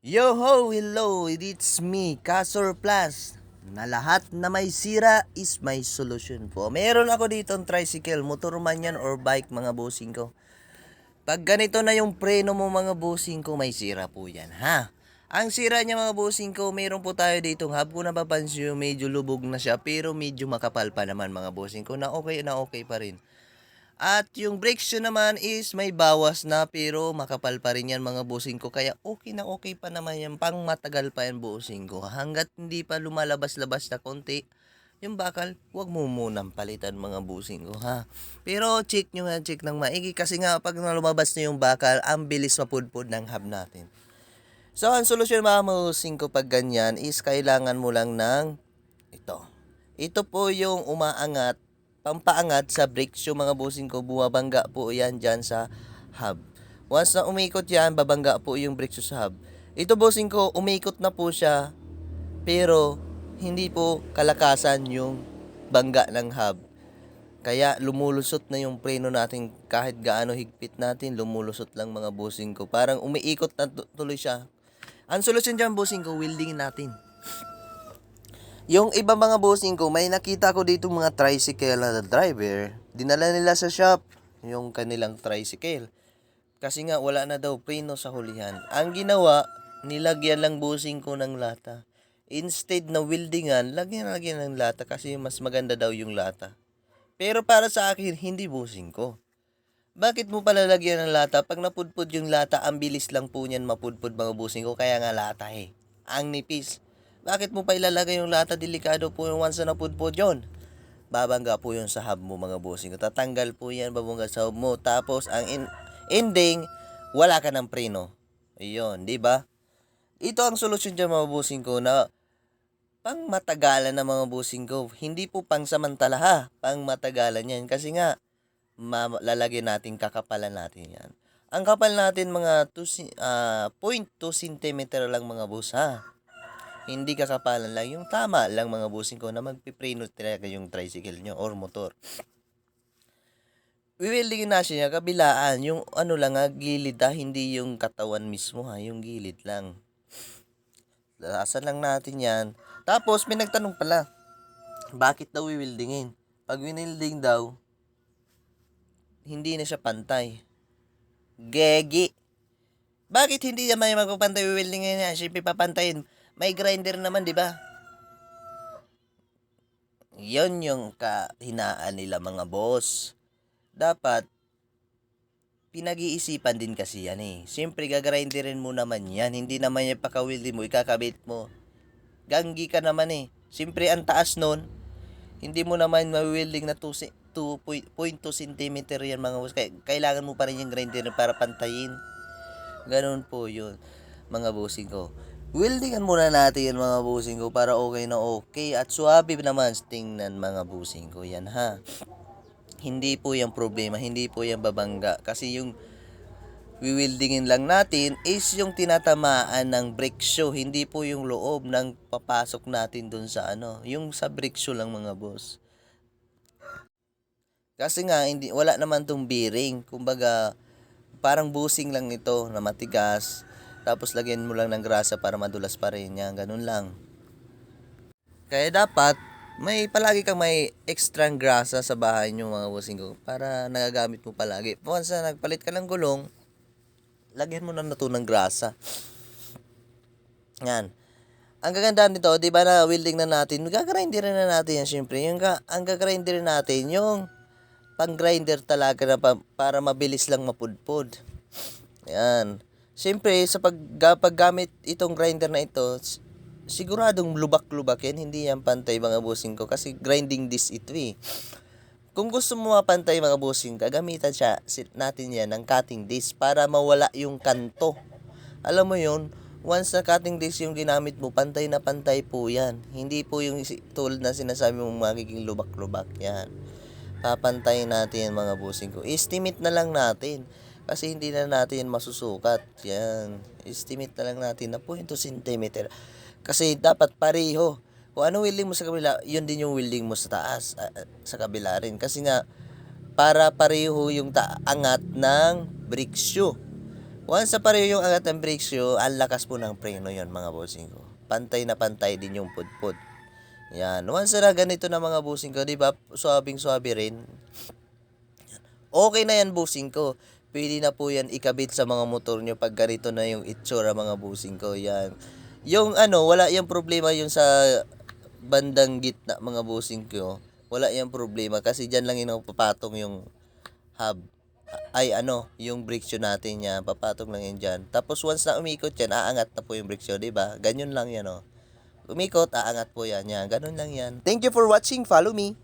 Yo ho, hello, it's me, Kasor Plus. Na lahat na may sira is may solution po. Meron ako dito tricycle, motor man yan or bike mga bossing ko. Pag ganito na yung preno mo mga bossing ko, may sira po yan ha. Ang sira niya mga bossing ko, meron po tayo dito hub. Kung napapansin nyo, medyo lubog na siya pero medyo makapal pa naman mga bossing ko na okay pa rin. At yung brake shoe naman is may bawas na pero makapal pa rin yan mga bossing ko. Kaya okay pa naman yan. Pang matagal pa yan bossing ko. Hanggat hindi pa lumalabas-labas na konti, yung bakal, wag mo munang palitan mga bossing ko ha. Pero check nyo nga, check ng maigi. Kasi nga pag lumabas na yung bakal, ang bilis mapudpud ng hub natin. So ang solusyon mga bossing ko pag ganyan is kailangan mo lang ng ito. Ito po yung umaangat, pampaangat sa brake shoe mga bossing ko. Bumabangga po yan dyan sa hub. Once na umikot yan, babangga po yung brake shoe sa hub. Ito bossing ko, umikot na po siya, pero hindi po kalakasan yung bangga ng hub. Kaya lumulusot na yung preno natin kahit gaano higpit natin, lumulusot lang mga bossing ko. Parang umiikot na tuloy siya. Ang solusyon dyan bossing ko, weldingin natin. Yung iba mga bossing ko, may nakita ko dito mga tricycle na driver, dinala nila sa shop yung kanilang tricycle. Kasi nga wala na daw preno sa hulihan. Ang ginawa, nilagyan lang bossing ko ng lata. Instead na weldingan, lagyan ng lata kasi mas maganda daw yung lata. Pero para sa akin, hindi bossing ko. Bakit mo pala lagyan ng lata? Pag napudpud yung lata, ang bilis lang po niyan mapudpud mga bossing ko. Kaya nga lata eh. Ang nipis. Bakit mo pa ilalagay yung lata? Delikado po yung once na napudpud yun. Babangga po yun sa hub mo mga bossing ko. Tatanggal po yan, babangga sa hub mo. Tapos ang ending, wala ka ng preno. Ayun, di ba? Ito ang solusyon dyan mga bossing ko na pang matagalan na mga bossing ko. Hindi po pang samantala ha. Pang matagalan yan. Kasi nga, lalagyan natin, kakapalan natin yan. Ang kapal natin mga 0.2 cm lang mga boss ha. Hindi kakapalan lang, yung tama lang mga bossing ko na magpipreno talaga yung tricycle nyo or motor. Wiweldingin na siya kabilaan, yung ano lang ha, gilid ha, hindi yung katawan mismo ha, yung gilid lang. Laasan lang natin yan. Tapos may nagtanong pala, bakit daw wiweldingin? Pag winilding daw, hindi na siya pantay. Gegi. Bakit hindi naman magpapantay wiweldingin niya? Siyempre papantayin. May grinder naman, di ba? Yon yung kahinaan nila mga boss. Dapat, pinag-iisipan din kasi yan eh. Siyempre, gagrinderin mo naman yan. Hindi naman yung pakawildin mo, ikakabit mo. Ganggi ka naman eh. Siyempre, ang taas nun, hindi mo naman mawilding na 2.2 cm yan mga boss. Kailangan mo pa rin yung grinder para pantayin. Ganun po yun, mga bossing ko. Weldingan muna natin yan mga bossing ko para okay na okay. At suwabe naman tingnan mga bossing ko yan ha. Hindi po yung problema, hindi po yung babangga. Kasi yung wiwildingin lang natin is yung tinatamaan ng brake shoe. Hindi po yung loob ng papasok natin dun sa ano. Yung sa brake shoe lang mga boss. Kasi nga, wala naman tong bearing. Kumbaga, parang busing lang ito na matigas. Tapos lagyan mo lang ng grasa para madulas pa rin yan. Ganun lang. Kaya dapat, palagi kang may extra grasa sa bahay nyo mga bossing ko. Para nagagamit mo palagi. Once na nagpalit ka ng gulong, lagyan mo na ito ng grasa. Yan. Ang gagandaan nito, di ba na welding na natin, gagrinderin na natin yan syempre. Ang gagrinderin natin, yung pang-grinder talaga na para mabilis lang mapudpud. Yan. Siyempre, sa paggamit itong grinder na ito, siguradong lubak-lubak yan. Hindi yan pantay mga bossing ko kasi grinding disc ito eh. Kung gusto mo mapantay mga bossing, gagamitan natin yan ng cutting disc para mawala yung kanto. Alam mo yun, once na cutting disc yung ginamit mo, pantay na pantay po yan. Hindi po yung tulad na sinasabi mong magiging lubak-lubak yan. Papantayin natin yan mga bossing ko. Estimate na lang natin. Kasi hindi na natin masusukat. Yan. Estimate na lang natin na 0.2 cm. Kasi dapat pareho. Kung ano welding mo sa kabila, yun din yung welding mo sa taas. Sa kabila rin. Kasi nga, para pareho yung angat ng brake shoe. Once na pareho yung angat ng brakes nyo, ang lakas po ng preno yon mga bossing ko. Pantay na pantay din yung pudpud. Yan. Once na ganito na mga bossing ko, di ba? Suwabing-suwabe rin. Okay na yan bossing ko. Pwede na po yan ikabit sa mga motor nyo pag ganito na yung itsura mga bossing ko. Yan. Yung wala yung problema yung sa bandang gitna mga bossing ko. Wala yung problema kasi dyan lang yung papatong yung hub. Yung brake natin yan. Papatong lang yan dyan. Tapos once na umikot yan, aangat na po yung brake shoe, diba? Ganyan lang yan, oh. Umikot, aangat po yan. Yan. Ganun lang yan. Thank you for watching. Follow me.